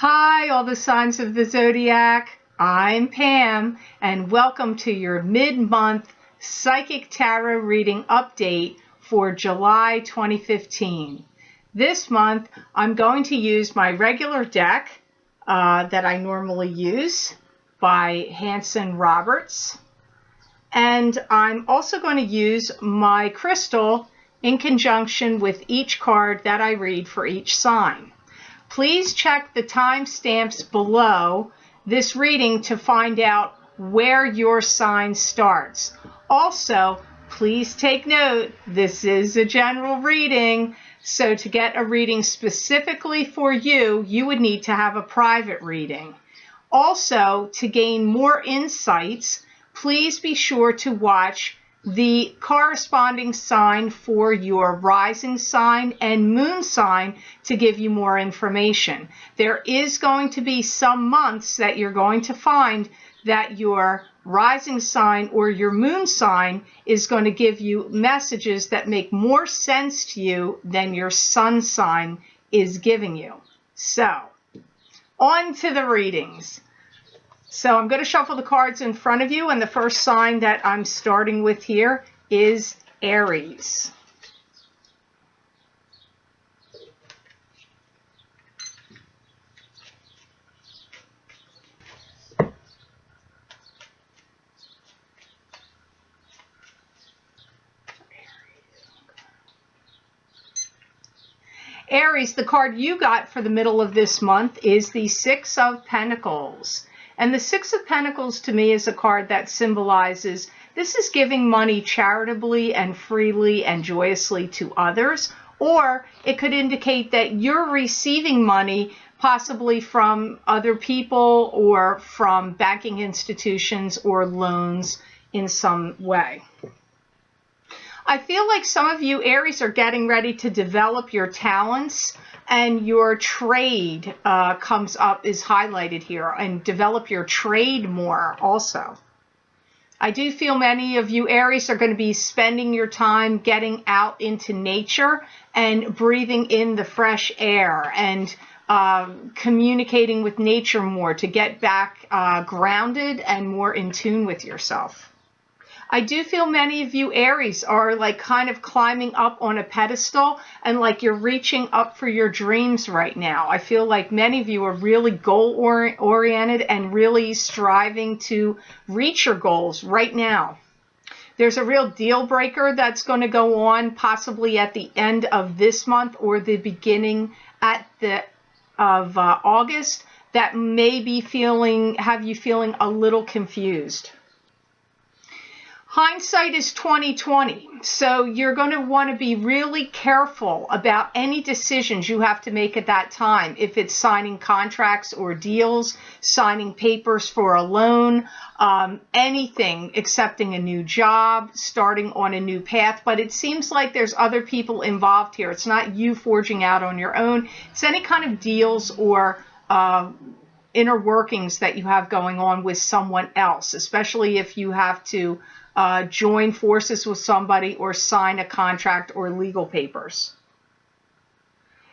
Hi, all the signs of the zodiac. I'm Pam, and welcome to your mid-month psychic tarot reading update for July 2015. This month, I'm going to use my regular deck that I normally use by Hanson Roberts, and I'm also going to use my crystal in conjunction with each card that I read for each sign. Please check the timestamps below this reading to find out where your sign starts. Also, please take note, this is a general reading, so to get a reading specifically for you, you would need to have a private reading. Also, to gain more insights, please be sure to watch the corresponding sign for your rising sign and moon sign to give you more information. There is going to be some months that you're going to find that your rising sign or your moon sign is going to give you messages that make more sense to you than your sun sign is giving you. So, on to the readings. So I'm going to shuffle the cards in front of you, and the first sign that I'm starting with here is Aries. Aries, the card you got for the middle of this month is the Six of Pentacles. And the Six of Pentacles to me is a card that symbolizes this is giving money charitably and freely and joyously to others, or it could indicate that you're receiving money possibly from other people or from banking institutions or loans in some way. I feel like some of you Aries are getting ready to develop your talents, and your trade comes up, is highlighted here, and develop your trade more also. I do feel many of you Aries are going to be spending your time getting out into nature and breathing in the fresh air and communicating with nature more to get back grounded and more in tune with yourself. I do feel many of you Aries are like kind of climbing up on a pedestal and like you're reaching up for your dreams right now. I feel like many of you are really goal-oriented and really striving to reach your goals right now. There's a real deal breaker that's going to go on possibly at the end of this month or the beginning of August that may be have you feeling a little confused. Hindsight is 20/20, so you're going to want to be really careful about any decisions you have to make at that time. If it's signing contracts or deals, signing papers for a loan, anything, accepting a new job, starting on a new path. But it seems like there's other people involved here. It's not you forging out on your own. It's any kind of deals or inner workings that you have going on with someone else, especially if you have to join forces with somebody or sign a contract or legal papers.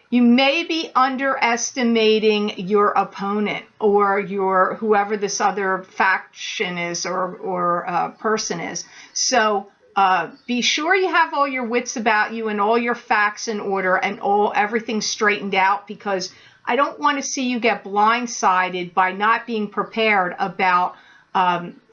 You may be underestimating your opponent or whoever this other faction is or person is. So be sure you have all your wits about you and all your facts in order and everything straightened out, because I don't want to see you get blindsided by not being prepared about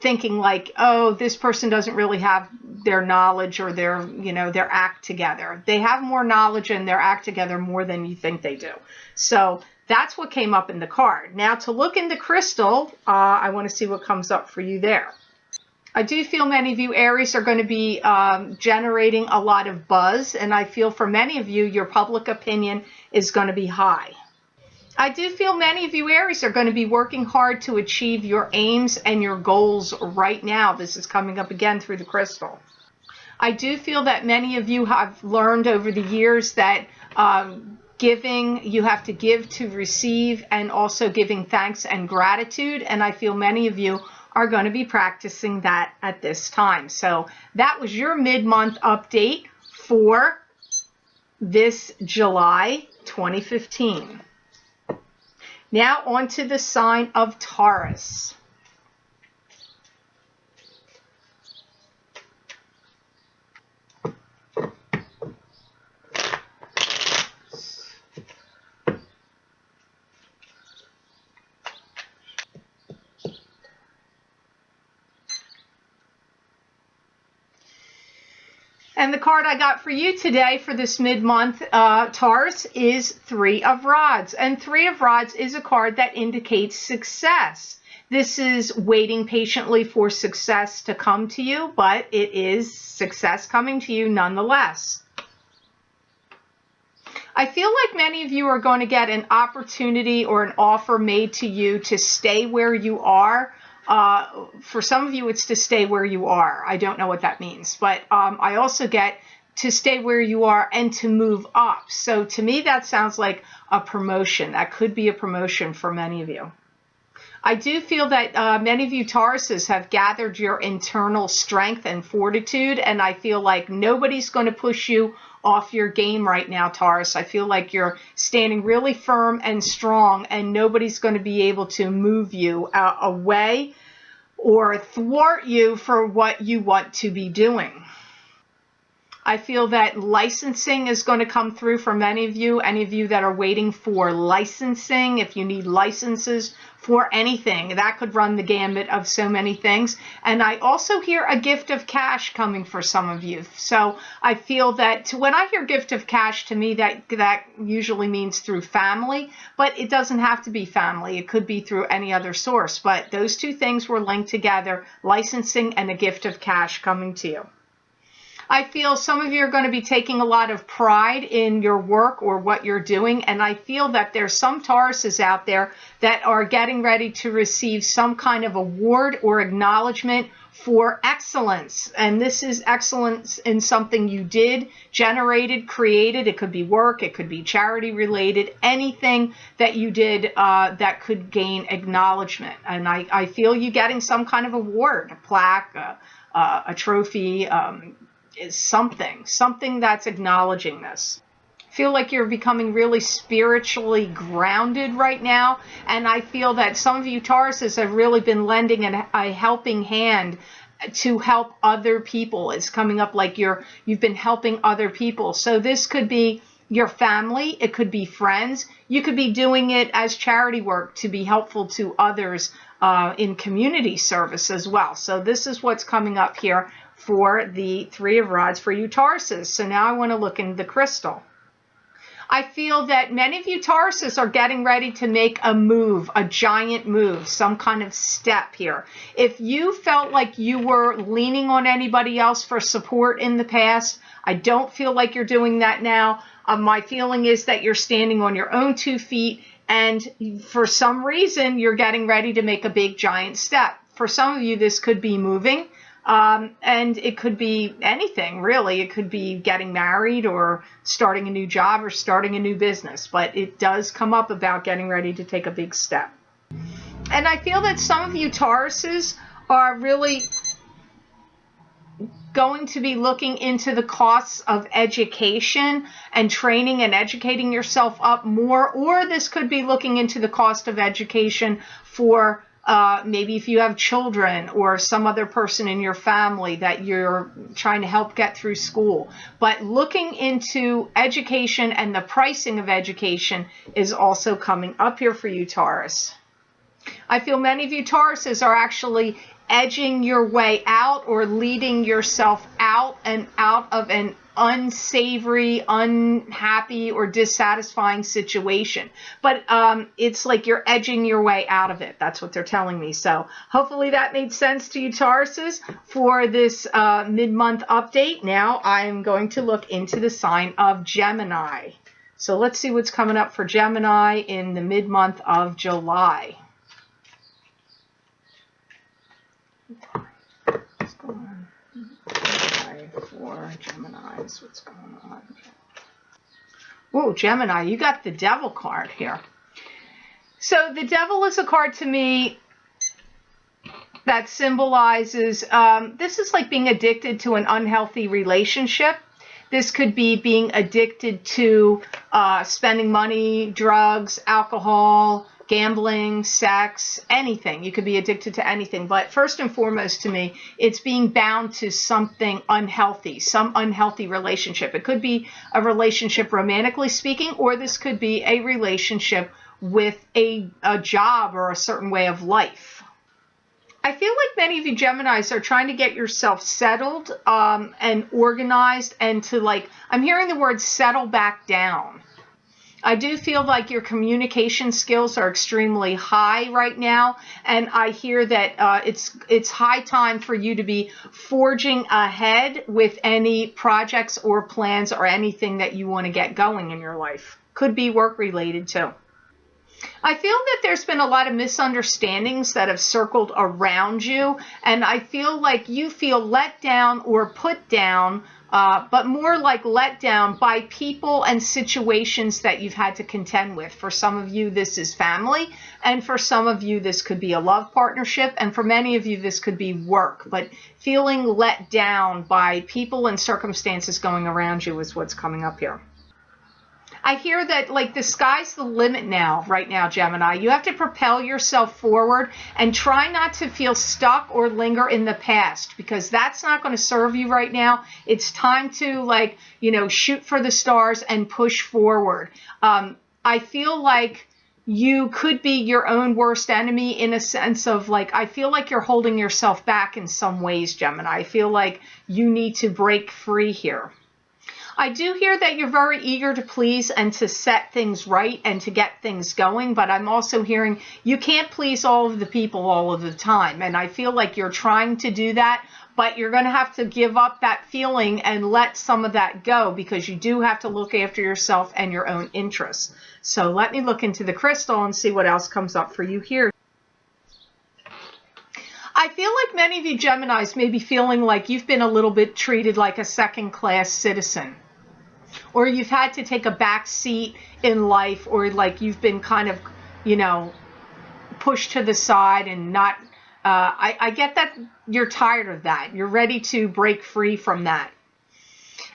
thinking like, oh, this person doesn't really have their knowledge or their act together. They have more knowledge and their act together more than you think they do. So that's what came up in the card. Now to look in the crystal, I want to see what comes up for you there. I do feel many of you Aries are going to be generating a lot of buzz, and I feel for many of you, your public opinion is going to be high. I do feel many of you Aries are going to be working hard to achieve your aims and your goals right now. This is coming up again through the crystal. I do feel that many of you have learned over the years that giving, you have to give to receive, and also giving thanks and gratitude. And I feel many of you are going to be practicing that at this time. So that was your mid-month update for this July 2015. Now on to the sign of Taurus. And the card I got for you today for this mid-month Taurus is Three of Rods. And Three of Rods is a card that indicates success. This is waiting patiently for success to come to you, but it is success coming to you nonetheless. I feel like many of you are going to get an opportunity or an offer made to you to stay where you are. For some of you, it's to stay where you are. I don't know what that means, but I also get to stay where you are and to move up. So to me, that sounds like a promotion. That could be a promotion for many of you. I do feel that many of you Tauruses have gathered your internal strength and fortitude, and I feel like nobody's going to push you off your game right now, Taurus. I feel like you're standing really firm and strong, and nobody's going to be able to move you away or thwart you for what you want to be doing. I feel that licensing is going to come through for many of you. Any of you that are waiting for licensing, if you need licenses for anything, that could run the gambit of so many things. And I also hear a gift of cash coming for some of you. So I feel that when I hear gift of cash, to me, that usually means through family, but it doesn't have to be family. It could be through any other source. But those two things were linked together, licensing and a gift of cash coming to you. I feel some of you are going to be taking a lot of pride in your work or what you're doing, and I feel that there's some Tauruses out there that are getting ready to receive some kind of award or acknowledgement for excellence. And this is excellence in something you did, generated, created. It could be work, it could be charity related, anything that you did that could gain acknowledgement. And I feel you getting some kind of award, a plaque, a trophy, is something that's acknowledging this. I feel like you're becoming really spiritually grounded right now, and I feel that some of you Tauruses have really been lending a helping hand to help other people. It's coming up like you've been helping other people. So this could be your family, it could be friends, you could be doing it as charity work to be helpful to others in community service as well. So this is what's coming up here for the Three of Rods for you Tauruses. So now I want to look into the crystal. I feel that many of you Tauruses are getting ready to make a move, a giant move, some kind of step here. If you felt like you were leaning on anybody else for support in the past, I don't feel like you're doing that now. My feeling is that you're standing on your own 2 feet, and for some reason, you're getting ready to make a big giant step. For some of you, this could be moving. And it could be anything, really. It could be getting married or starting a new job or starting a new business. But it does come up about getting ready to take a big step. And I feel that some of you Tauruses are really going to be looking into the costs of education and training and educating yourself up more. Or this could be looking into the cost of education for maybe if you have children or some other person in your family that you're trying to help get through school. But looking into education and the pricing of education is also coming up here for you, Taurus. I feel many of you Tauruses are actually edging your way out or leading yourself out and out of an unsavory, unhappy, or dissatisfying situation. But it's like you're edging your way out of it. That's what they're telling me. So hopefully that made sense to you Tauruses for this mid-month update. Now I'm going to look into the sign of Gemini. So let's see what's coming up for Gemini in the mid-month of July. What's going on? For Geminis, what's going on? Oh, Gemini, you got the Devil card here. So the Devil is a card to me that symbolizes, this is like being addicted to an unhealthy relationship. This could be being addicted to spending money, drugs, alcohol, gambling, sex, anything. You could be addicted to anything. But first and foremost to me, it's being bound to something unhealthy, some unhealthy relationship. It could be a relationship romantically speaking, or this could be a relationship with a job or a certain way of life. I feel like many of you Geminis are trying to get yourself settled and organized, and to, like, I'm hearing the word settle back down. I do feel like your communication skills are extremely high right now, and I hear that it's high time for you to be forging ahead with any projects or plans or anything that you want to get going in your life. Could be work related too. I feel that there's been a lot of misunderstandings that have circled around you, and I feel like you feel let down or put down, but more like let down by people and situations that you've had to contend with. For some of you, this is family, and for some of you, this could be a love partnership, and for many of you, this could be work. But feeling let down by people and circumstances going around you is what's coming up here. I hear that, like, the sky's the limit now, right now, Gemini. You have to propel yourself forward and try not to feel stuck or linger in the past, because that's not going to serve you right now. It's time to, like, shoot for the stars and push forward. I feel like you could be your own worst enemy, in a sense of, like, I feel like you're holding yourself back in some ways, Gemini. I feel like you need to break free here. I do hear that you're very eager to please and to set things right and to get things going, but I'm also hearing you can't please all of the people all of the time. And I feel like you're trying to do that, but you're going to have to give up that feeling and let some of that go, because you do have to look after yourself and your own interests. So let me look into the crystal and see what else comes up for you here. I feel like many of you Geminis may be feeling like you've been a little bit treated like a second-class citizen, or you've had to take a back seat in life, or like you've been kind of, pushed to the side and not, I get that you're tired of that. You're ready to break free from that.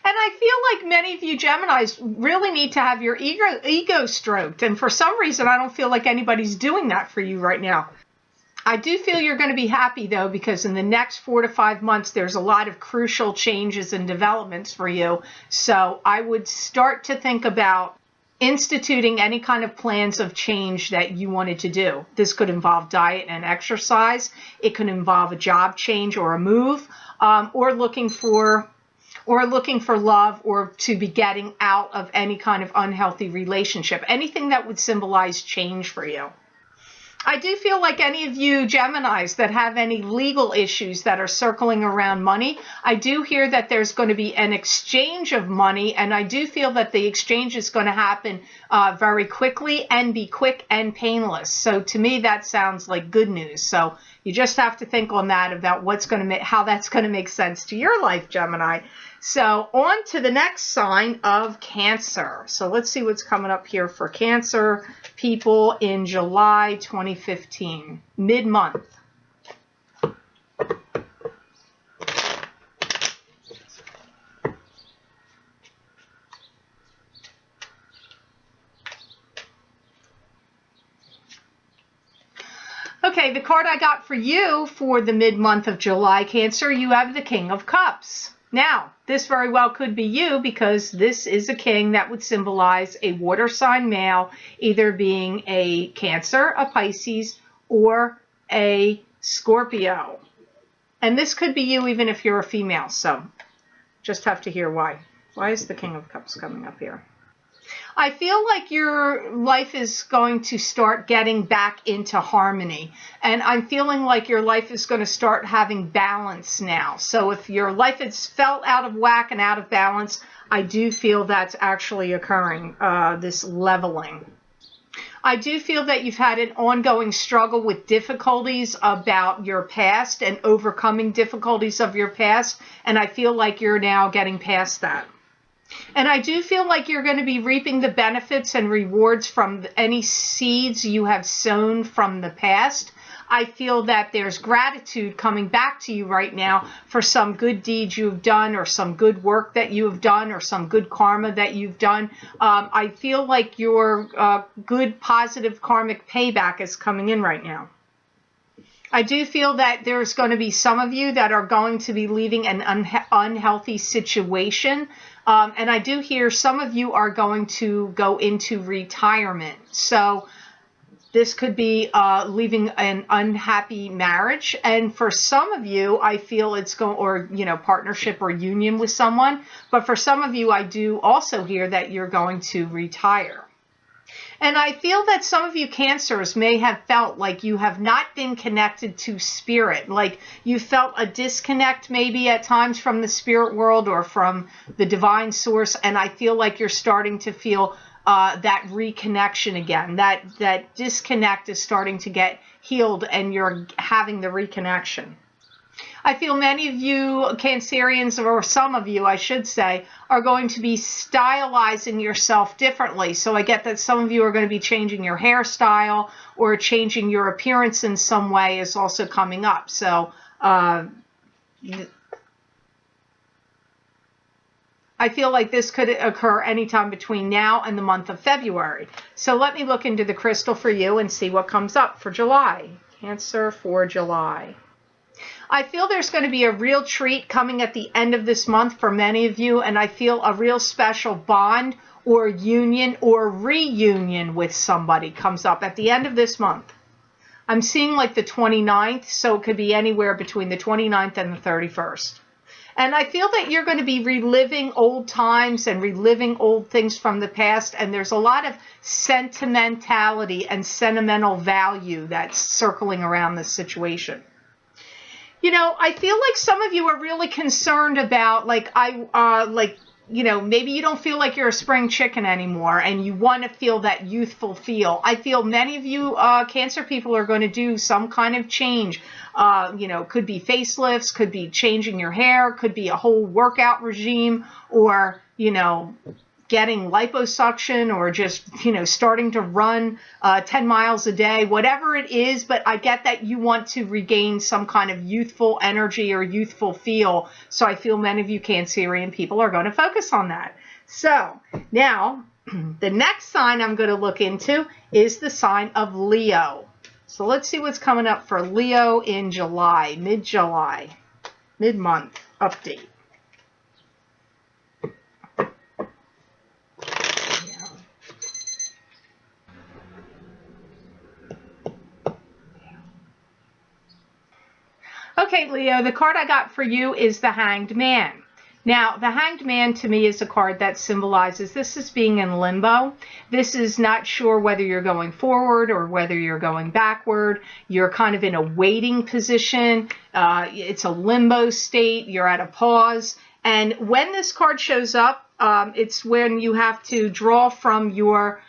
And I feel like many of you Geminis really need to have your ego stroked. And for some reason, I don't feel like anybody's doing that for you right now. I do feel you're going to be happy, though, because in the next 4 to 5 months, there's a lot of crucial changes and developments for you. So I would start to think about instituting any kind of plans of change that you wanted to do. This could involve diet and exercise. It could involve a job change or a move, or looking for love, or to be getting out of any kind of unhealthy relationship. Anything that would symbolize change for you. I do feel like any of you Geminis that have any legal issues that are circling around money, I do hear that there's going to be an exchange of money, and I do feel that the exchange is going to happen very quickly and be quick and painless. So to me, that sounds like good news. So you just have to think on that, about how that's going to make sense to your life, Gemini. So on to the next sign of Cancer. So let's see what's coming up here for Cancer people in July 2015, mid-month. Okay, the card I got for you for the mid-month of July, Cancer, you have the King of Cups. Now, this very well could be you, because this is a king that would symbolize a water sign male, either being a Cancer, a Pisces, or a Scorpio. And this could be you even if you're a female, so just have to hear why. Why is the King of Cups coming up here? I feel like your life is going to start getting back into harmony. And I'm feeling like your life is going to start having balance now. So if your life has felt out of whack and out of balance, I do feel that's actually occurring, this leveling. I do feel that you've had an ongoing struggle with difficulties about your past and overcoming difficulties of your past. And I feel like you're now getting past that. And I do feel like you're going to be reaping the benefits and rewards from any seeds you have sown from the past. I feel that there's gratitude coming back to you right now for some good deeds you've done, or some good work that you have done, or some good karma that you've done. I feel like your good, positive karmic payback is coming in right now. I do feel that there's going to be some of you that are going to be leaving an unhealthy situation. And I do hear some of you are going to go into retirement. So this could be leaving an unhappy marriage. And for some of you, I feel it's going, or, you know, partnership or union with someone. But for some of you, I do also hear that you're going to retire. And I feel that some of you Cancers may have felt like you have not been connected to spirit, like you felt a disconnect maybe at times from the spirit world or from the divine source. And I feel like you're starting to feel that reconnection again. That disconnect is starting to get healed and you're having the reconnection. I feel many of you Cancerians, or some of you, I should say, are going to be stylizing yourself differently. So I get that some of you are going to be changing your hairstyle or changing your appearance in some way is also coming up. So I feel like this could occur anytime between now and the month of February. So let me look into the crystal for you and see what comes up for July. Cancer for July. I feel there's going to be a real treat coming at the end of this month for many of you, and I feel a real special bond or union or reunion with somebody comes up at the end of this month. I'm seeing like the 29th, so it could be anywhere between the 29th and the 31st. And I feel that you're going to be reliving old times and reliving old things from the past, and there's a lot of sentimentality and sentimental value that's circling around this situation. You know, I feel like some of you are really concerned about, you know, maybe you don't feel like you're a spring chicken anymore and you want to feel that youthful feel. I feel many of you Cancer people are going to do some kind of change. You know, could be facelifts, could be changing your hair, could be a whole workout regime, or, you know, getting liposuction, or just, you know, starting to run 10 miles a day, whatever it is. But I get that you want to regain some kind of youthful energy or youthful feel. So I feel many of you Cancerian people are going to focus on that. So now the next sign I'm going to look into is the sign of Leo. So let's see what's coming up for Leo in July, mid-July, mid-month update. Okay, Leo, the card I got for you is the Hanged Man. Now, the Hanged Man to me is a card that symbolizes this is being in limbo. This is not sure whether you're going forward or whether you're going backward. You're kind of in a waiting position. It's a limbo state. You're at a pause. And when this card shows up, it's when you have to draw from your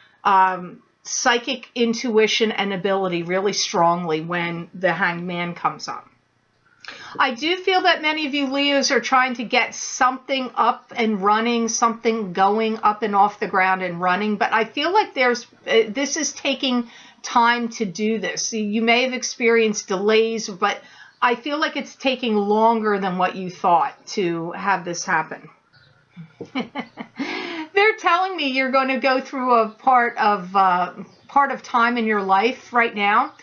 psychic intuition and ability really strongly when the Hanged Man comes up. I do feel that many of you Leos are trying to get something up and running, something going up and off the ground and running, but I feel like this is taking time to do this. You may have experienced delays, but I feel like it's taking longer than what you thought to have this happen. They're telling me you're going to go through a part of time in your life right now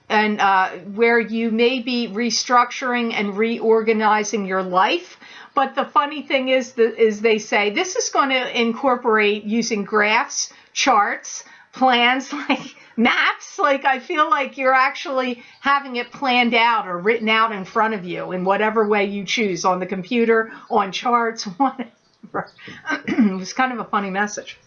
and where you may be restructuring and reorganizing your life. But the funny thing is they say this is going to incorporate using graphs, charts, plans, like maps. Like I feel like you're actually having it planned out or written out in front of you in whatever way you choose, on the computer, on charts, whatever. It was kind of a funny message.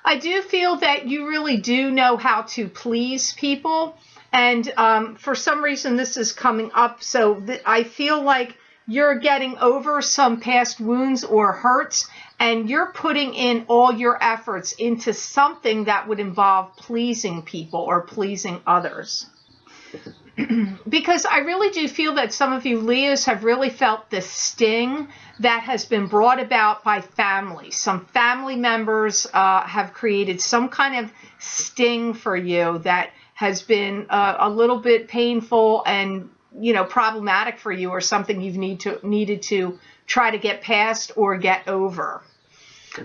I do feel that you really do know how to please people. And for some reason, this is coming up. So I feel like you're getting over some past wounds or hurts, and you're putting in all your efforts into something that would involve pleasing people or pleasing others. Because I really do feel that some of you Leos have really felt the sting that has been brought about by family. Some family members have created some kind of sting for you that has been a little bit painful and, you know, problematic for you, or something you've needed to try to get past or get over.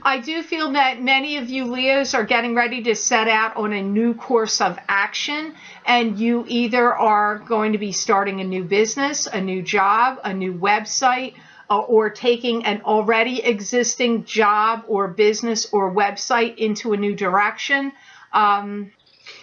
I do feel that many of you Leos are getting ready to set out on a new course of action, and you either are going to be starting a new business, a new job, a new website, or taking an already existing job or business or website into a new direction.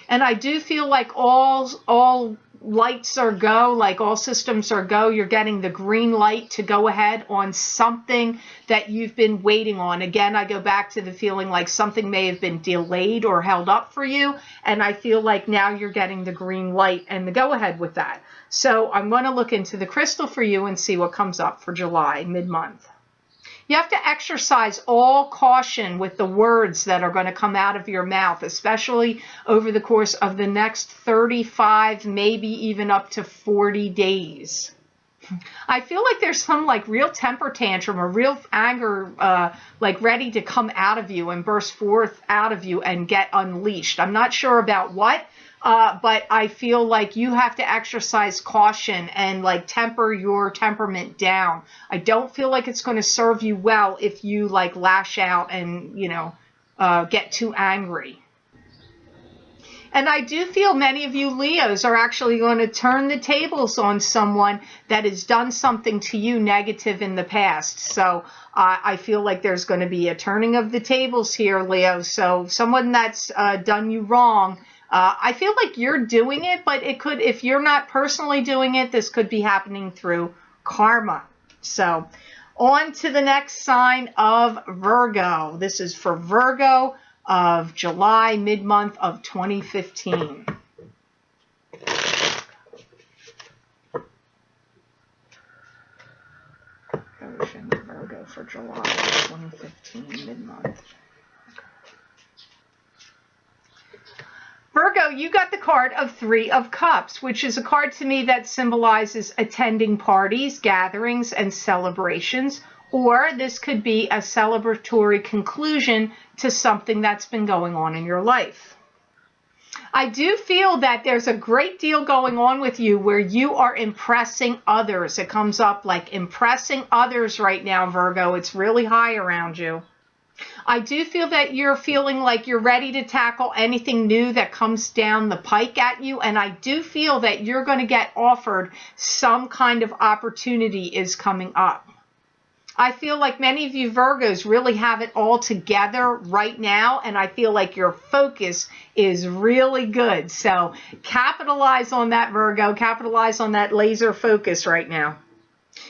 And I do feel like all lights are go, like all systems are go. You're getting the green light to go ahead on something that you've been waiting on. Again, I go back to the feeling like something may have been delayed or held up for you, and I feel like now you're getting the green light and the go ahead with that. So I'm going to look into the crystal for you and see what comes up for July, mid-month. You have to exercise all caution with the words that are going to come out of your mouth, especially over the course of the next 35, maybe even up to 40 days. I feel like there's some like real temper tantrum or real anger like ready to come out of you and burst forth out of you and get unleashed. I'm not sure about what. But I feel like you have to exercise caution and like temper your temperament down. I don't feel like it's going to serve you well if you like lash out and, you know, get too angry. And I do feel many of you Leos are actually going to turn the tables on someone that has done something to you negative in the past. So I feel like there's going to be a turning of the tables here, Leo. So someone that's done you wrong, I feel like you're doing it, but it could, if you're not personally doing it, this could be happening through karma. So on to the next sign of Virgo. This is for Virgo of July, mid-month of 2015. Virgo for July 2015, mid-month. Virgo, you got the card of Three of Cups, which is a card to me that symbolizes attending parties, gatherings, and celebrations, or this could be a celebratory conclusion to something that's been going on in your life. I do feel that there's a great deal going on with you where you are impressing others. It comes up like impressing others right now, Virgo. It's really high around you. I do feel that you're feeling like you're ready to tackle anything new that comes down the pike at you. And I do feel that you're going to get offered some kind of opportunity is coming up. I feel like many of you Virgos really have it all together right now. And I feel like your focus is really good. So capitalize on that, Virgo. Capitalize on that laser focus right now.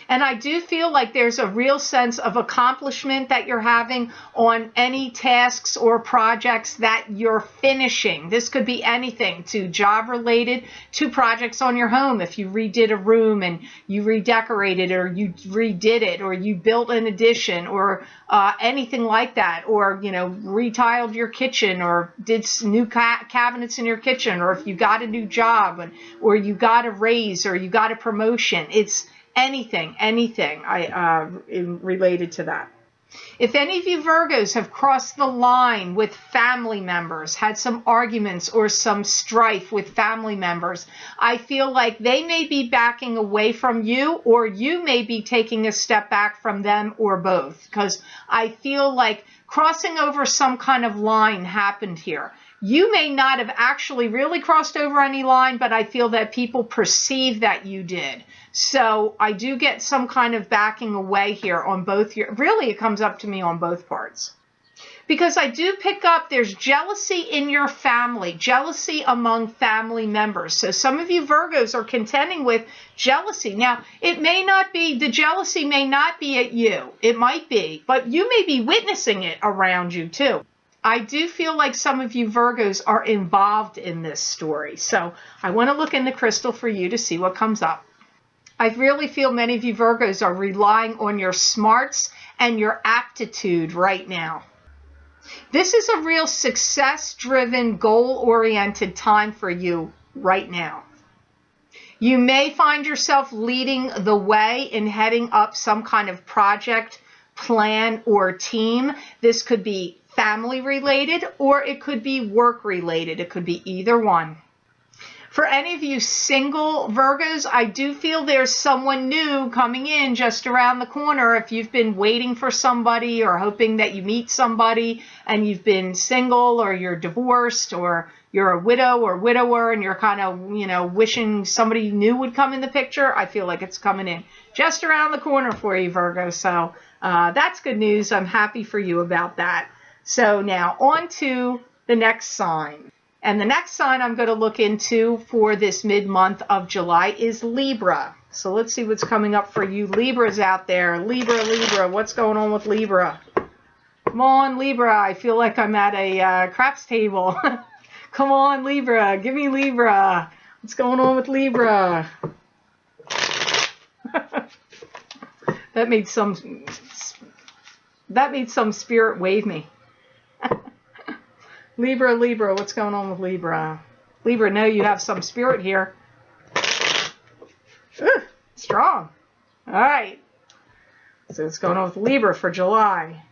And I do feel like there's a real sense of accomplishment that you're having on any tasks or projects that you're finishing. This could be anything to job related, to projects on your home. If you redid a room and you redecorated, or you redid it, or you built an addition, or anything like that, or, you know, retiled your kitchen, or did new cabinets in your kitchen, or if you got a new job, or you got a raise, or you got a promotion. It's anything related to that. If any of you Virgos have crossed the line with family members, had some arguments or some strife with family members, I feel like they may be backing away from you, or you may be taking a step back from them, or both, because I feel like crossing over some kind of line happened here. You may not have actually really crossed over any line, but I feel that people perceive that you did. So I do get some kind of backing away here on both your, really it comes up to me on both parts. Because I do pick up there's jealousy in your family, jealousy among family members. So some of you Virgos are contending with jealousy. Now, it may not be, the jealousy may not be at you. It might be, but you may be witnessing it around you too. I do feel like some of you Virgos are involved in this story. So I want to look in the crystal for you to see what comes up. I really feel many of you Virgos are relying on your smarts and your aptitude right now. This is a real success-driven, goal-oriented time for you right now. You may find yourself leading the way in heading up some kind of project, plan, or team. This could be family related, or it could be work related. It could be either one. For any of you single Virgos, I do feel there's someone new coming in just around the corner. If you've been waiting for somebody or hoping that you meet somebody and you've been single or you're divorced or you're a widow or widower and you're kind of, you know, wishing somebody new would come in the picture, I feel like it's coming in just around the corner for you, Virgo. So that's good news. I'm happy for you about that. So now on to the next sign. And the next sign I'm going to look into for this mid-month of July is Libra. So let's see what's coming up for you Libras out there. Libra, what's going on with Libra? Come on, Libra. I feel like I'm at a craps table. Come on, Libra. Give me Libra. What's going on with Libra? That made some spirit wave me. Libra, what's going on with Libra? Libra, no, you have some spirit here. Strong. All right. So what's going on with Libra for July?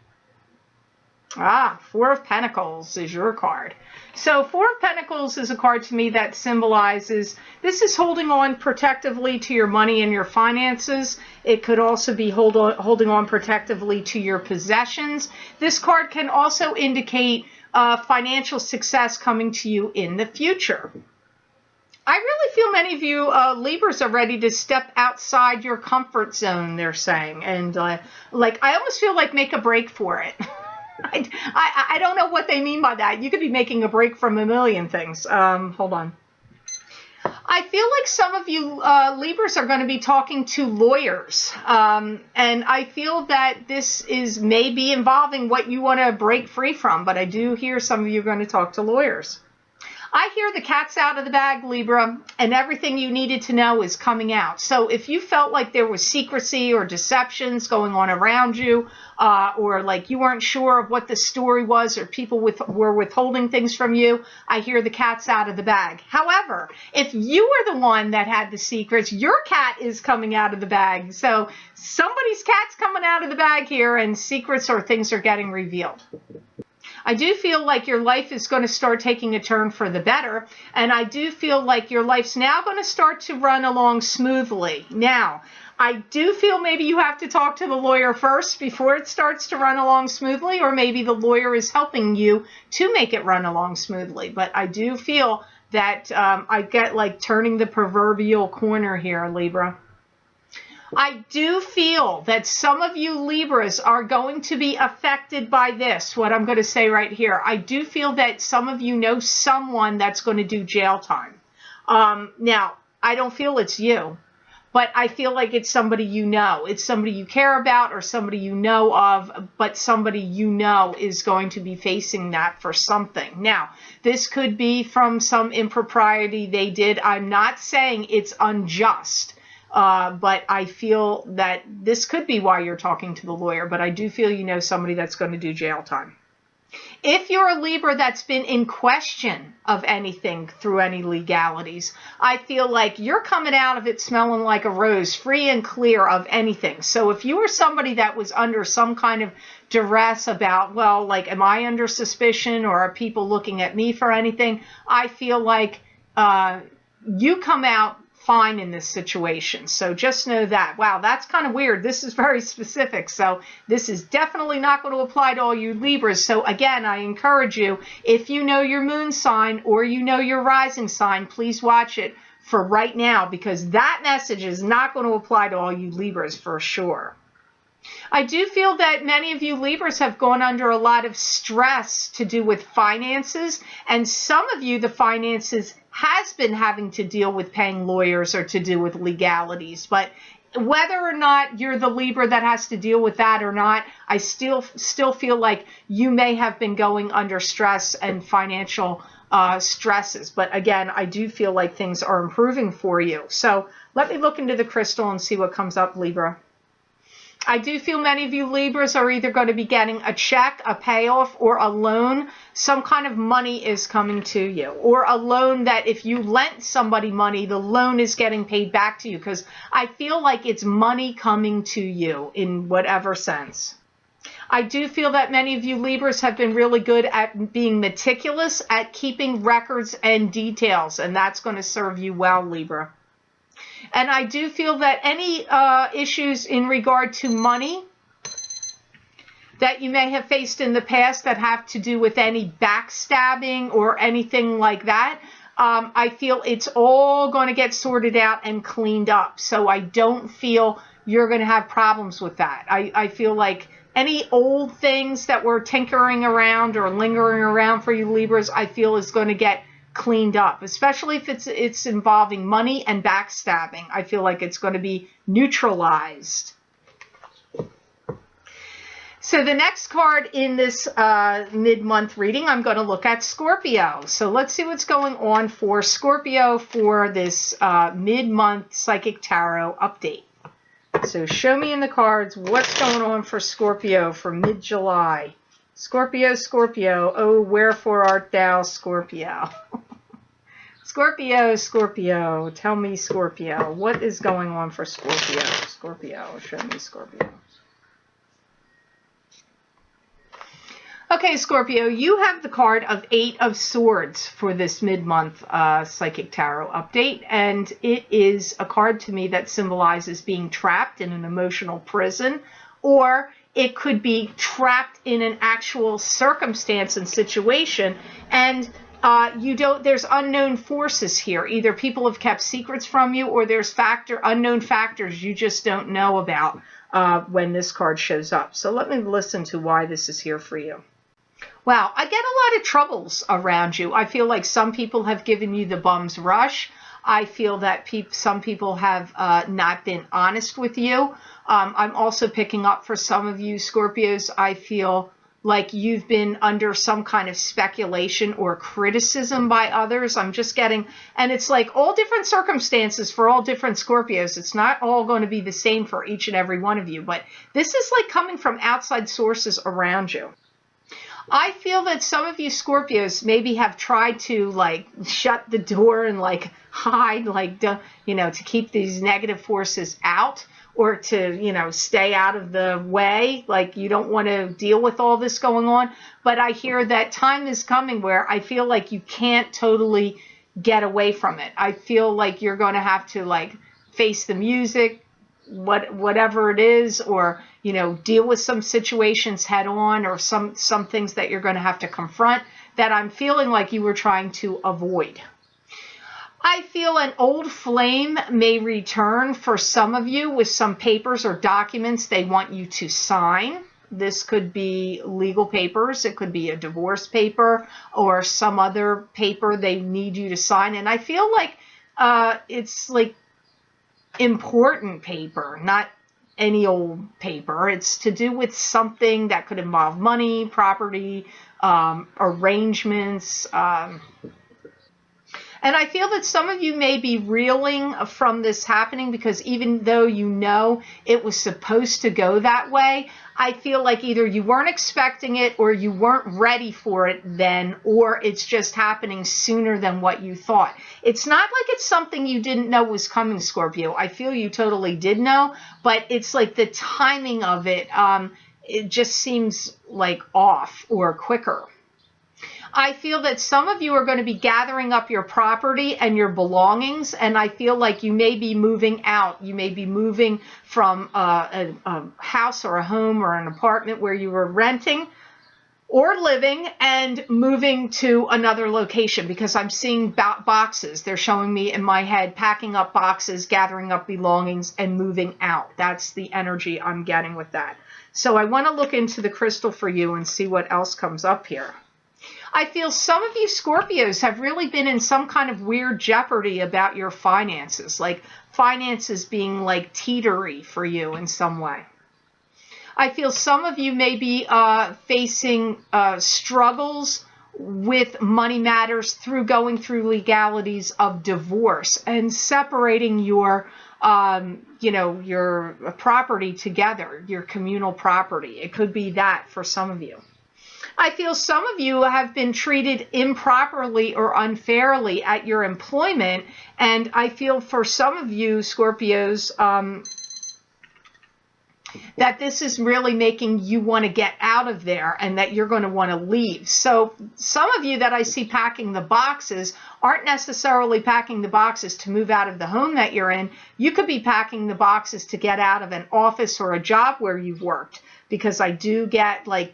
Four of Pentacles is your card. So Four of Pentacles is a card to me that symbolizes this is holding on protectively to your money and your finances. It could also be holding on protectively to your possessions. This card can also indicate financial success coming to you in the future. I really feel many of you Libras are ready to step outside your comfort zone, they're saying. And like I almost feel like make a break for it. I don't know what they mean by that. You could be making a break from a million things. Hold on. I feel like some of you Libras are going to be talking to lawyers. And I feel that this is maybe involving what you want to break free from. But I do hear some of you are going to talk to lawyers. I hear the cat's out of the bag, Libra, and everything you needed to know is coming out. So if you felt like there was secrecy or deceptions going on around you, or like you weren't sure of what the story was, or people were withholding things from you, I hear the cat's out of the bag. However, if you were the one that had the secrets, your cat is coming out of the bag. So somebody's cat's coming out of the bag here, and secrets or things are getting revealed. I do feel like your life is going to start taking a turn for the better, and I do feel like your life's now going to start to run along smoothly. Now, I do feel maybe you have to talk to the lawyer first before it starts to run along smoothly, or maybe the lawyer is helping you to make it run along smoothly. But I do feel that I get like turning the proverbial corner here, Libra. I do feel that some of you Libras are going to be affected by this, what I'm going to say right here. I do feel that some of you know someone that's going to do jail time. Now, I don't feel it's you, but I feel like it's somebody you know. It's somebody you care about or somebody you know of, but somebody you know is going to be facing that for something. Now, this could be from some impropriety they did. I'm not saying it's unjust. But I feel that this could be why you're talking to the lawyer, but I do feel you know somebody that's going to do jail time. If you're a Libra that's been in question of anything through any legalities, I feel like you're coming out of it smelling like a rose, free and clear of anything. So if you were somebody that was under some kind of duress about, well, like, am I under suspicion or are people looking at me for anything? I feel like you come out fine in this situation. So just know that. Wow, that's kind of weird. This is very specific. So this is definitely not going to apply to all you Libras. So again, I encourage you, if you know your moon sign or you know your rising sign, please watch it for right now, because that message is not going to apply to all you Libras for sure. I do feel that many of you Libras have gone under a lot of stress to do with finances, and some of you, the finances has been having to deal with paying lawyers or to do with legalities. But whether or not you're the Libra that has to deal with that or not, I still feel like you may have been going under stress and financial stresses. But again, I do feel like things are improving for you. So let me look into the crystal and see what comes up, Libra. I do feel many of you Libras are either going to be getting a check, a payoff, or a loan. Some kind of money is coming to you, or a loan that if you lent somebody money, the loan is getting paid back to you, because I feel like it's money coming to you in whatever sense. I do feel that many of you Libras have been really good at being meticulous, at keeping records and details, and that's going to serve you well, Libra. And I do feel that any issues in regard to money that you may have faced in the past that have to do with any backstabbing or anything like that, I feel it's all going to get sorted out and cleaned up. So I don't feel you're going to have problems with that. I feel like any old things that were tinkering around or lingering around for you Libras, I feel is going to get cleaned up, especially if it's involving money and backstabbing. I feel like it's going to be neutralized. So the next card in this mid-month reading, I'm going to look at Scorpio. So let's see what's going on for Scorpio for this mid-month Psychic Tarot update. So show me in the cards what's going on for Scorpio for mid-July. Scorpio, Scorpio, oh, wherefore art thou, Scorpio? Scorpio, Scorpio, tell me, Scorpio, what is going on for Scorpio? Scorpio, show me, Scorpio. Okay, Scorpio, you have the card of 8 of Swords for this mid-month Psychic Tarot update, and it is a card to me that symbolizes being trapped in an emotional prison, or it could be trapped in an actual circumstance and situation, and there's unknown forces here. Either people have kept secrets from you, or there's unknown factors you just don't know about when this card shows up. So let me listen to why this is here for you. Wow, I get a lot of troubles around you. I feel like some people have given you the bum's rush. I feel that some people have not been honest with you. I'm also picking up for some of you Scorpios, I feel like you've been under some kind of speculation or criticism by others. I'm just getting, and it's like all different circumstances for all different Scorpios. It's not all going to be the same for each and every one of you, but this is like coming from outside sources around you. I feel that some of you Scorpios maybe have tried to like shut the door and like hide, like, to keep these negative forces out, or to, stay out of the way. Like you don't want to deal with all this going on. But I hear that time is coming where I feel like you can't totally get away from it. I feel like you're going to have to like face the music, whatever it is, or deal with some situations head on, or some things that you're going to have to confront that I'm feeling like you were trying to avoid. I feel an old flame may return for some of you with some papers or documents they want you to sign. This could be legal papers, it could be a divorce paper, or some other paper they need you to sign. And I feel like it's like important paper, not any old paper. It's to do with something that could involve money, property, arrangements. And I feel that some of you may be reeling from this happening because even though it was supposed to go that way, I feel like either you weren't expecting it, or you weren't ready for it then, or it's just happening sooner than what you thought. It's not like it's something you didn't know was coming, Scorpio. I feel you totally did know, but it's like the timing of it, it just seems like off or quicker. I feel that some of you are going to be gathering up your property and your belongings, and I feel like you may be moving out. You may be moving from a house or a home or an apartment where you were renting or living, and moving to another location, because I'm seeing boxes. They're showing me in my head packing up boxes, gathering up belongings, and moving out. That's the energy I'm getting with that. So I want to look into the crystal for you and see what else comes up here. I feel some of you Scorpios have really been in some kind of weird jeopardy about your finances, like finances being like teetery for you in some way. I feel some of you may be facing struggles with money matters through going through legalities of divorce and separating your property together, your communal property. It could be that for some of you. I feel some of you have been treated improperly or unfairly at your employment, and I feel for some of you Scorpios, that this is really making you want to get out of there and that you're going to want to leave. So some of you that I see packing the boxes aren't necessarily packing the boxes to move out of the home that you're in. You could be packing the boxes to get out of an office or a job where you've worked, because I do get, like,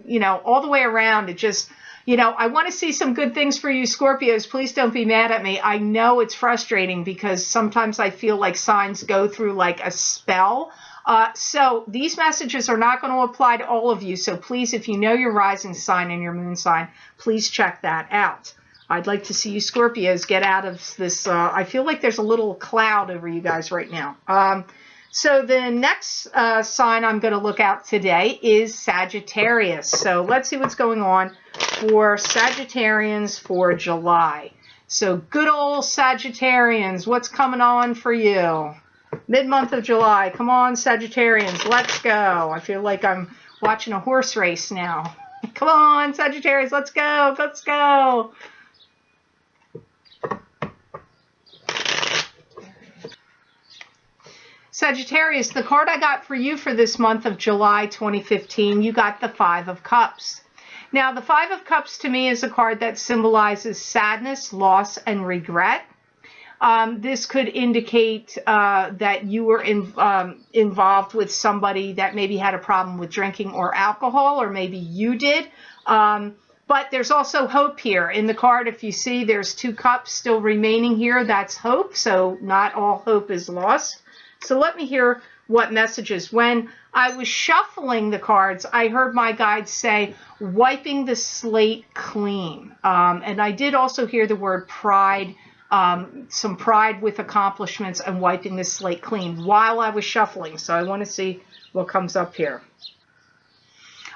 you know, all the way around. It just, you know, I want to see some good things for you, Scorpios. Please don't be mad at me. I know it's frustrating because sometimes I feel like signs go through like a spell. So these messages are not going to apply to all of you. So please, if you know your rising sign and your moon sign, please check that out. I'd like to see you Scorpios get out of this. I feel like there's a little cloud over you guys right now. So the next sign I'm going to look at today is Sagittarius. So let's see what's going on for Sagittarians for July. So good old Sagittarians, what's coming on for you? Mid-month of July. Come on, Sagittarians, let's go. I feel like I'm watching a horse race now. Come on, Sagittarius, let's go, let's go. Sagittarius, the card I got for you for this month of July 2015, you got the Five of Cups. Now, the Five of Cups to me is a card that symbolizes sadness, loss, and regret. This could indicate that you were involved with somebody that maybe had a problem with drinking or alcohol, or maybe you did. But there's also hope here. In the card, if you see, there's 2 cups still remaining here. That's hope, so not all hope is lost. So let me hear what messages. When I was shuffling the cards, I heard my guides say, wiping the slate clean. And I did also hear the word pride, some pride with accomplishments and wiping the slate clean while I was shuffling. So I want to see what comes up here.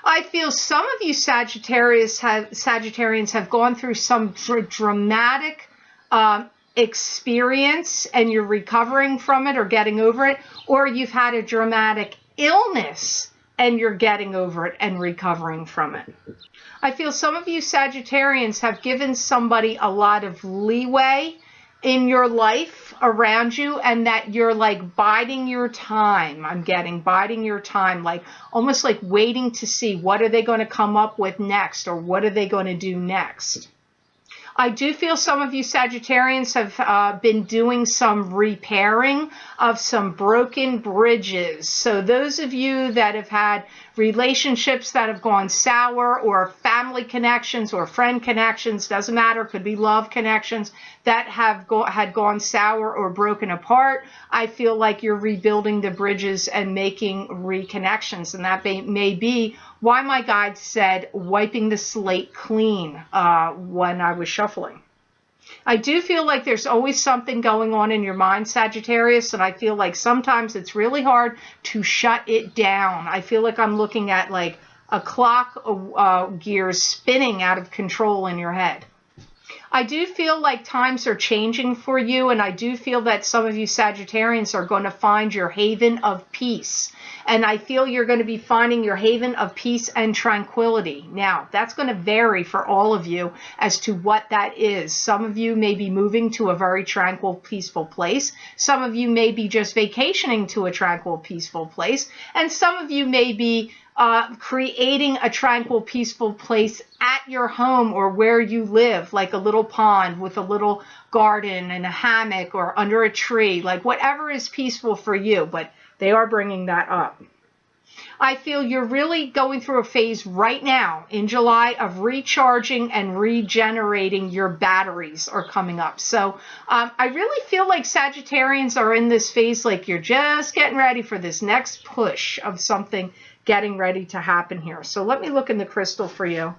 I feel some of you Sagittarians have gone through some dramatic experience and you're recovering from it or getting over it, or you've had a dramatic illness and you're getting over it and recovering from it. I feel some of you Sagittarians have given somebody a lot of leeway in your life around you, and that you're like biding your time. I'm getting biding your time, like almost like waiting to see what are they going to come up with next, or what are they going to do next. I do feel some of you Sagittarians have been doing some repairing of some broken bridges. So those of you that have had relationships that have gone sour, or family connections or friend connections, doesn't matter, could be love connections that have had gone sour or broken apart, I feel like you're rebuilding the bridges and making reconnections. And that may be why my guide said wiping the slate clean when I was shuffling. I do feel like there's always something going on in your mind, Sagittarius, and I feel like sometimes it's really hard to shut it down. I feel like I'm looking at like a clock gears spinning out of control in your head. I do feel like times are changing for you, and I do feel that some of you Sagittarians are going to find your haven of peace. And I feel you're going to be finding your haven of peace and tranquility. Now, that's going to vary for all of you as to what that is. Some of you may be moving to a very tranquil, peaceful place. Some of you may be just vacationing to a tranquil, peaceful place. And some of you may be creating a tranquil, peaceful place at your home or where you live, like a little pond with a little garden and a hammock or under a tree, like whatever is peaceful for you, but they are bringing that up. I feel you're really going through a phase right now in July of recharging and regenerating. Your batteries are coming up. So I really feel like Sagittarians are in this phase like you're just getting ready for this next push of something getting ready to happen here. So let me look in the crystal for you.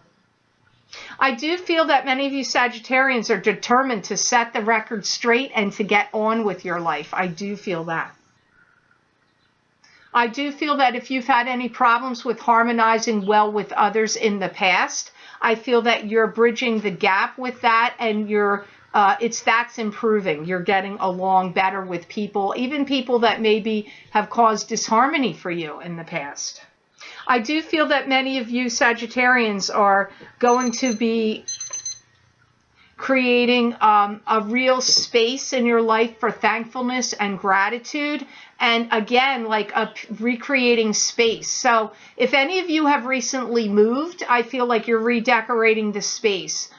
I do feel that many of you Sagittarians are determined to set the record straight and to get on with your life. I do feel that. I do feel that if you've had any problems with harmonizing well with others in the past, I feel that you're bridging the gap with that, and that's improving. You're getting along better with people, even people that maybe have caused disharmony for you in the past. I do feel that many of you Sagittarians are going to be creating a real space in your life for thankfulness and gratitude. And again, like recreating space. So if any of you have recently moved, I feel like you're redecorating the space.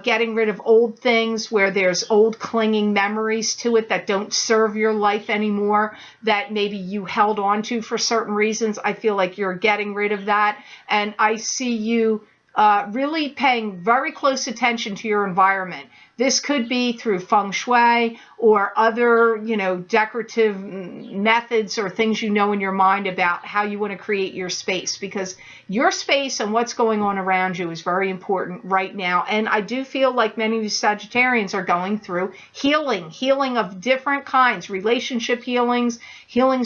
Getting rid of old things where there's old clinging memories to it that don't serve your life anymore, that maybe you held on to for certain reasons. I feel like you're getting rid of that. And I see you really paying very close attention to your environment. This could be through feng shui or other, decorative methods or things in your mind about how you want to create your space, because your space and what's going on around you is very important right now. And I do feel like many of you Sagittarians are going through healing of different kinds, relationship healings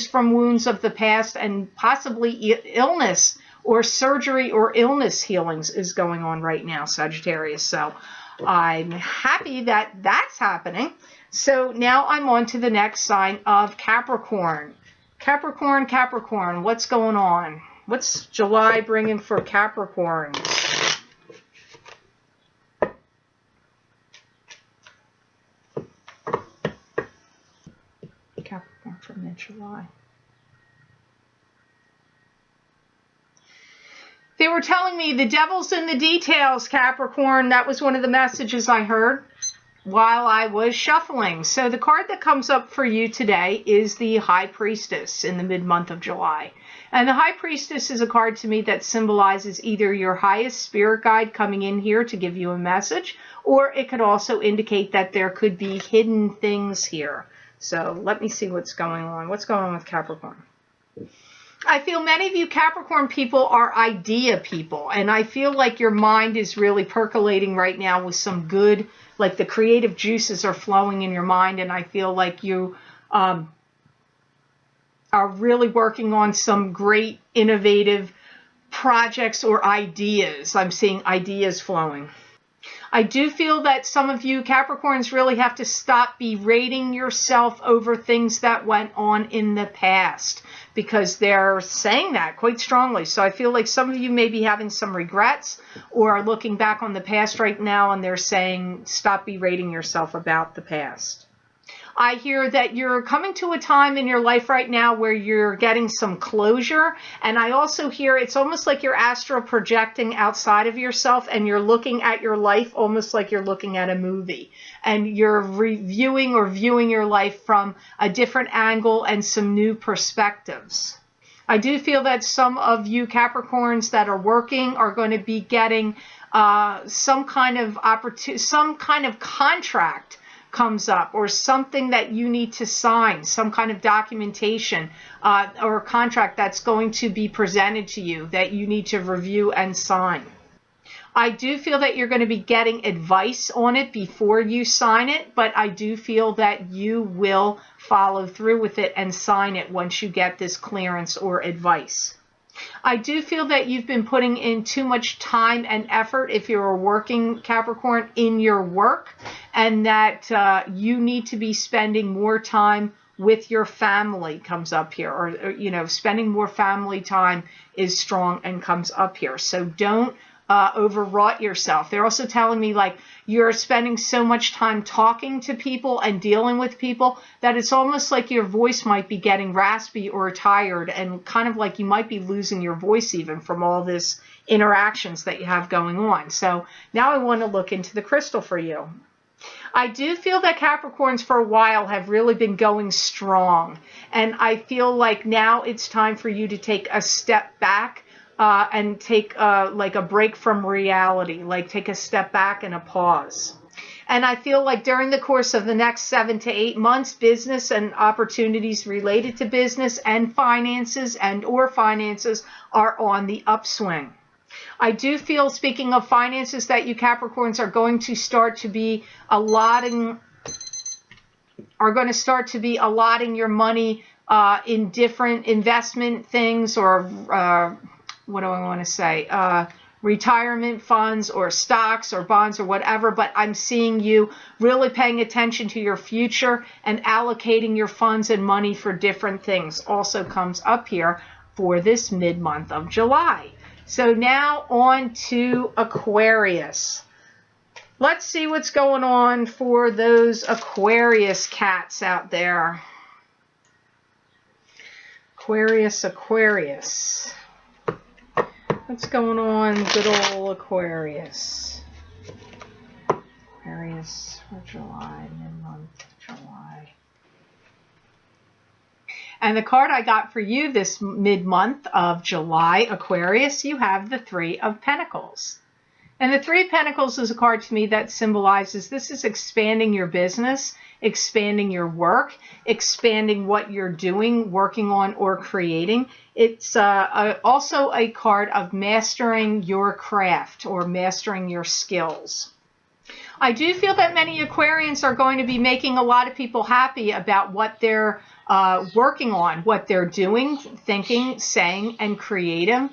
from wounds of the past, and possibly illness or surgery or illness healings is going on right now, Sagittarius. So I'm happy that that's happening. So now I'm on to the next sign of Capricorn. Capricorn, what's going on? What's July bringing for Capricorn? Capricorn for mid-July. They were telling me the devil's in the details, Capricorn. That was one of the messages I heard while I was shuffling. So the card that comes up for you today is the High Priestess in the mid-month of July. And the High Priestess is a card to me that symbolizes either your highest spirit guide coming in here to give you a message, or it could also indicate that there could be hidden things here. So let me see what's going on. What's going on with Capricorn? I feel many of you Capricorn people are idea people, and I feel like your mind is really percolating right now with some good, like the creative juices are flowing in your mind, and I feel like you are really working on some great innovative projects or ideas. I'm seeing ideas flowing. I do feel that some of you Capricorns really have to stop berating yourself over things that went on in the past, because they're saying that quite strongly. So I feel like some of you may be having some regrets or are looking back on the past right now, and they're saying stop berating yourself about the past. I hear that you're coming to a time in your life right now where you're getting some closure. And I also hear it's almost like you're astral projecting outside of yourself, and you're looking at your life almost like you're looking at a movie. And you're reviewing or viewing your life from a different angle and some new perspectives. I do feel that some of you Capricorns that are working are going to be getting some kind of opportunity, some kind of contract comes up, or something that you need to sign, some kind of documentation or contract that's going to be presented to you that you need to review and sign. I do feel that you're going to be getting advice on it before you sign it, but I do feel that you will follow through with it and sign it once you get this clearance or advice. I do feel that you've been putting in too much time and effort, if you're a working Capricorn, in your work, and that you need to be spending more time with your family comes up here, or spending more family time is strong and comes up here. So don't overwrought yourself. They're also telling me like you're spending so much time talking to people and dealing with people that it's almost like your voice might be getting raspy or tired, and kind of like you might be losing your voice even from all this interactions that you have going on. So now I want to look into the crystal for you. I do feel that Capricorns for a while have really been going strong, and I feel like now it's time for you to take a step back and take like a break from reality, like take a step back and a pause. And I feel like during the course of the next 7 to 8 months, business and opportunities related to business and finances are on the upswing. I do feel, speaking of finances, that you Capricorns are going to start to be allotting your money in different investment things, or what do I want to say? Retirement funds or stocks or bonds or whatever. But I'm seeing you really paying attention to your future and allocating your funds and money for different things. Also comes up here for this mid-month of July. So now on to Aquarius. Let's see what's going on for those Aquarius cats out there. Aquarius, Aquarius. What's going on, good old Aquarius? Aquarius for July, mid-month, July. And the card I got for you this mid-month of July, Aquarius, you have the Three of Pentacles. And the Three of Pentacles is a card to me that symbolizes this is expanding your business, expanding your work, expanding what you're doing, working on, or creating. It's also a card of mastering your craft or mastering your skills. I do feel that many Aquarians are going to be making a lot of people happy about what they're working on, what they're doing, thinking, saying, and creating.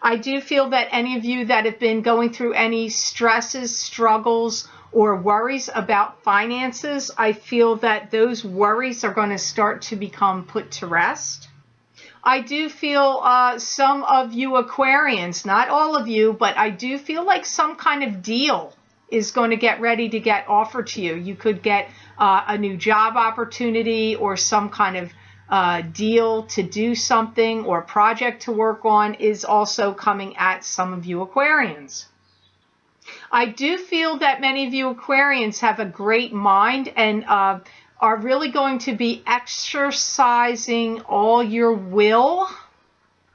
I do feel that any of you that have been going through any stresses, struggles, or worries about finances, I feel that those worries are going to start to become put to rest. I do feel some of you Aquarians, not all of you, but I do feel like some kind of deal is going to get ready to get offered to you. You could get a new job opportunity or some kind of deal to do something or project to work on is also coming at some of you Aquarians. I do feel that many of you Aquarians have a great mind and are really going to be exercising all your will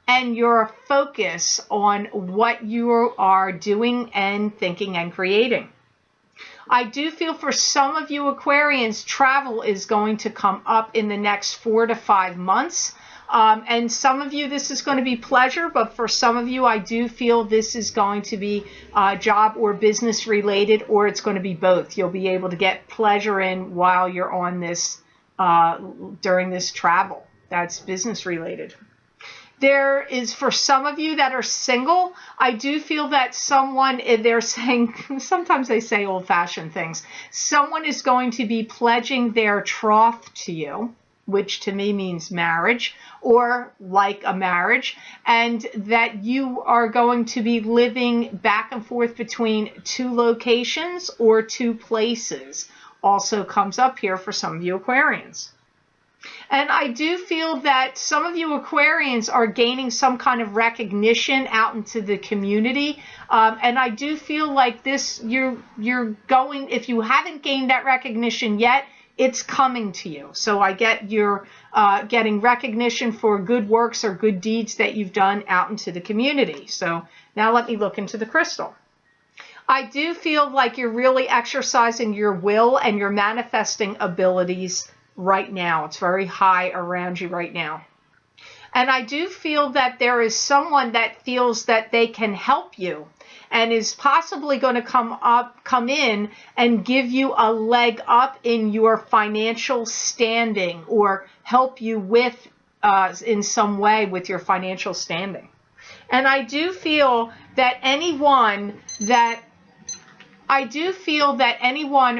and your focus on what you are doing and thinking and creating. I do feel for some of you Aquarians, travel is going to come up in the next 4 to 5 months. And some of you, this is going to be pleasure, but for some of you, I do feel this is going to be job or business related, or it's going to be both. You'll be able to get pleasure in while you're on this, during this travel. That's business related. There is, for some of you that are single, I do feel that someone, they're saying, sometimes they say old-fashioned things. Someone is going to be pledging their troth to you, which to me means marriage, or like a marriage, and that you are going to be living back and forth between 2 locations or 2 places. Also comes up here for some of you Aquarians. And I do feel that some of you Aquarians are gaining some kind of recognition out into the community. And I do feel like this, you're going, if you haven't gained that recognition yet, it's coming to you. So I get you're getting recognition for good works or good deeds that you've done out into the community. So now let me look into the crystal. I do feel like you're really exercising your will and your manifesting abilities right now. It's very high around you right now. And I do feel that there is someone that feels that they can help you and is possibly going to come in and give you a leg up in your financial standing or help you with in some way with your financial standing. And I do feel that anyone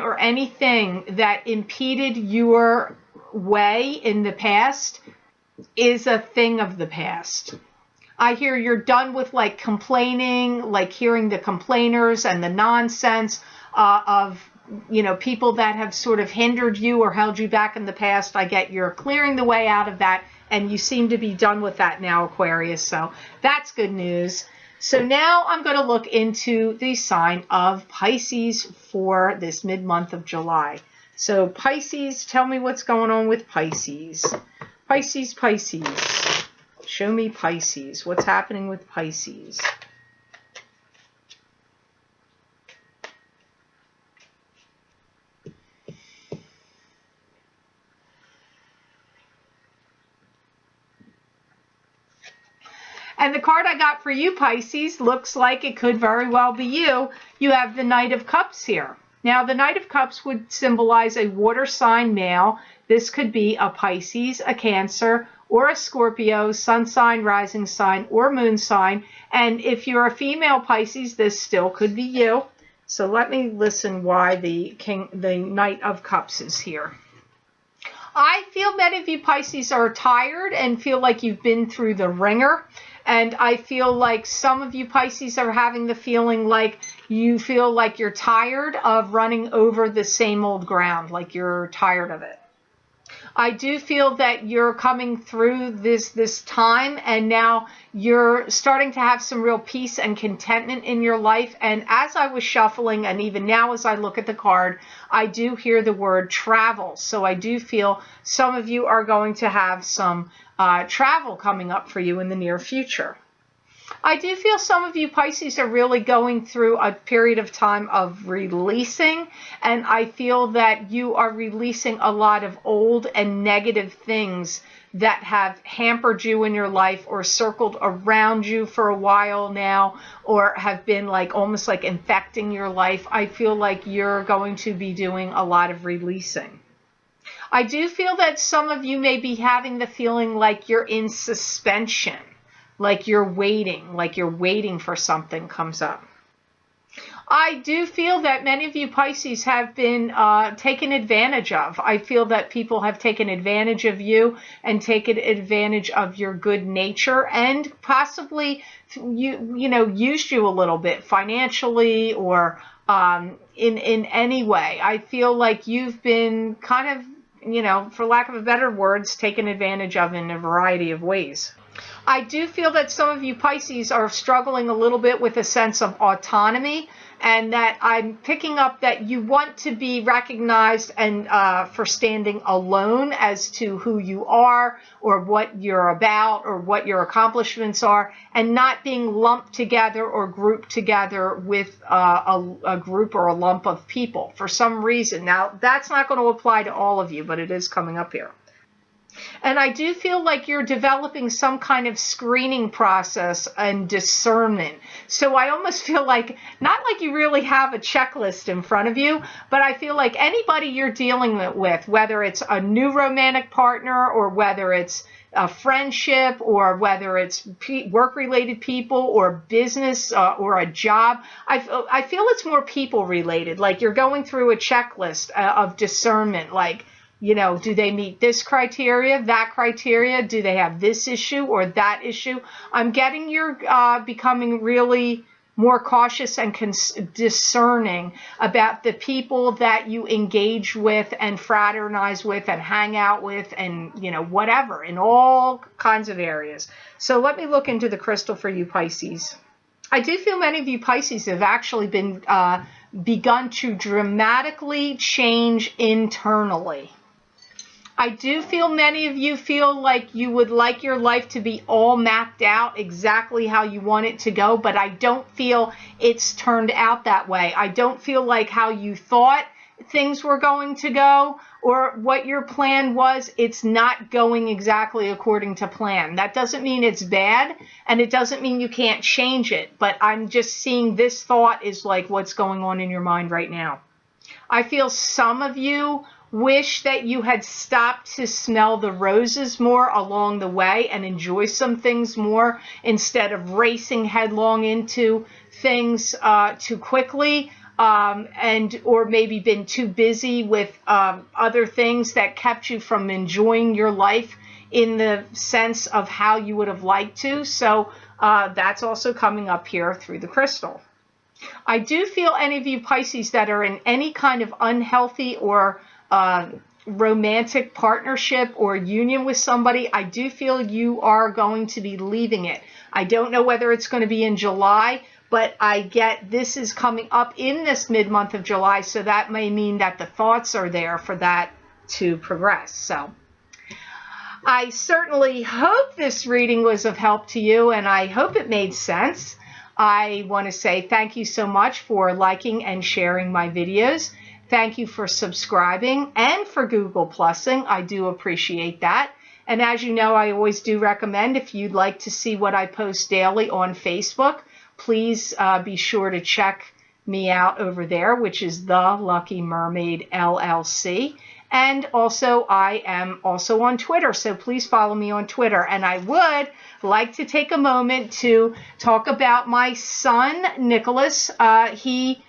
or anything that impeded your way in the past is a thing of the past. I hear you're done with like complaining, like hearing the complainers and the nonsense of, you know, people that have sort of hindered you or held you back in the past. I get you're clearing the way out of that, and you seem to be done with that now, Aquarius. So that's good news. So now I'm going to look into the sign of Pisces for this mid-month of July. So Pisces, tell me what's going on with Pisces. Pisces, Pisces. Show me Pisces. What's happening with Pisces? And the card I got for you, Pisces, looks like it could very well be you. You have the Knight of Cups here. Now, the Knight of Cups would symbolize a water sign male. This could be a Pisces, a Cancer, or a Scorpio, sun sign, rising sign, or moon sign. And if you're a female Pisces, this still could be you. So let me listen why the Knight of Cups is here. I feel many of you Pisces are tired and feel like you've been through the ringer. And I feel like some of you Pisces are having the feeling like You feel like you're tired of running over the same old ground, like you're tired of it. I do feel that you're coming through this time, and now you're starting to have some real peace and contentment in your life. And as I was shuffling, and even now as I look at the card, I do hear the word travel. So I do feel some of you are going to have some travel coming up for you in the near future. I do feel some of you Pisces are really going through a period of time of releasing, and I feel that you are releasing a lot of old and negative things that have hampered you in your life or circled around you for a while now, or have been like almost like infecting your life. I feel like you're going to be doing a lot of releasing. I do feel that some of you may be having the feeling like you're in suspension. Like you're waiting for something comes up. I do feel that many of you Pisces have been taken advantage of. I feel that people have taken advantage of you and taken advantage of your good nature, and possibly used you a little bit financially or in any way. I feel like you've been kind of, for lack of a better words, taken advantage of in a variety of ways. I do feel that some of you Pisces are struggling a little bit with a sense of autonomy, and that I'm picking up that you want to be recognized and for standing alone as to who you are or what you're about or what your accomplishments are, and not being lumped together or grouped together with a group or a lump of people for some reason. Now, that's not going to apply to all of you, but it is coming up here. And I do feel like you're developing some kind of screening process and discernment. So I almost feel like, not like you really have a checklist in front of you, but I feel like anybody you're dealing with, whether it's a new romantic partner or whether it's a friendship or whether it's work-related people or business or a job, I feel it's more people-related. Like you're going through a checklist of discernment, like, do they meet this criteria, that criteria? Do they have this issue or that issue? I'm getting you're becoming really more cautious and discerning about the people that you engage with and fraternize with and hang out with and, whatever, in all kinds of areas. So let me look into the crystal for you Pisces. I do feel many of you Pisces have actually been begun to dramatically change internally. I do feel many of you feel like you would like your life to be all mapped out exactly how you want it to go, but I don't feel it's turned out that way. I don't feel like how you thought things were going to go or what your plan was, it's not going exactly according to plan. That doesn't mean it's bad, and it doesn't mean you can't change it, but I'm just seeing this thought is like what's going on in your mind right now. I feel some of you wish that you had stopped to smell the roses more along the way and enjoy some things more instead of racing headlong into things too quickly, or maybe been too busy with other things that kept you from enjoying your life in the sense of how you would have liked to. So that's also coming up here through the crystal. I do feel any of you Pisces that are in any kind of unhealthy or romantic partnership or union with somebody, I do feel you are going to be leaving it. I don't know whether it's going to be in July, but I get this is coming up in this mid-month of July, so that may mean that the thoughts are there for that to progress. So I certainly hope this reading was of help to you, and I hope it made sense. I want to say thank you so much for liking and sharing my videos. Thank you for subscribing and for Google Plusing. I do appreciate that. And as you know, I always do recommend, if you'd like to see what I post daily on Facebook, please be sure to check me out over there, which is The Lucky Mermaid LLC. And also, I am also on Twitter, so please follow me on Twitter. And I would like to take a moment to talk about my son, Nicholas. He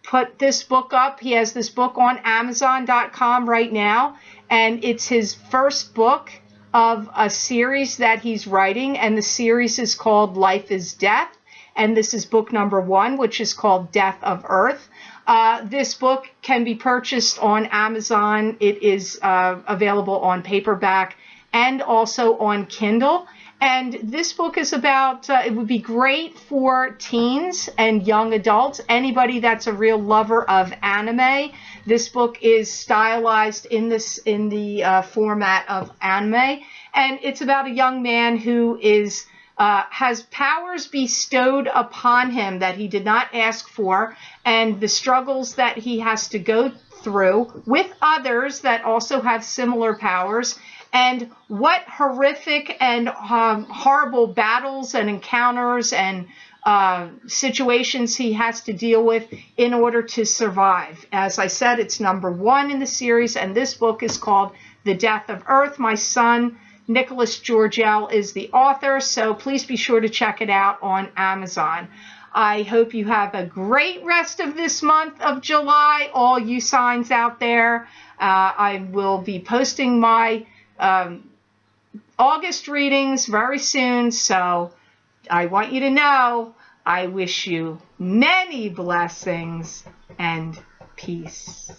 put this book up. He has this book on Amazon.com right now, and it's his first book of a series that he's writing, and the series is called Life is Death. and this is book number 1, which is called Death of Earth. This book can be purchased on Amazon. It is available on paperback and also on Kindle. And this book is about, it would be great for teens and young adults, anybody that's a real lover of anime. This book is stylized in the format of anime, and it's about a young man who is has powers bestowed upon him that he did not ask for, and the struggles that he has to go through with others that also have similar powers, and what horrific and horrible battles and encounters and situations he has to deal with in order to survive. As I said, it's number 1 in the series, and this book is called The Death of Earth. My son, Nicholas Georgel, is the author, so please be sure to check it out on Amazon. I hope you have a great rest of this month of July, all you signs out there. I will be posting my August readings very soon, so I want you to know I wish you many blessings and peace.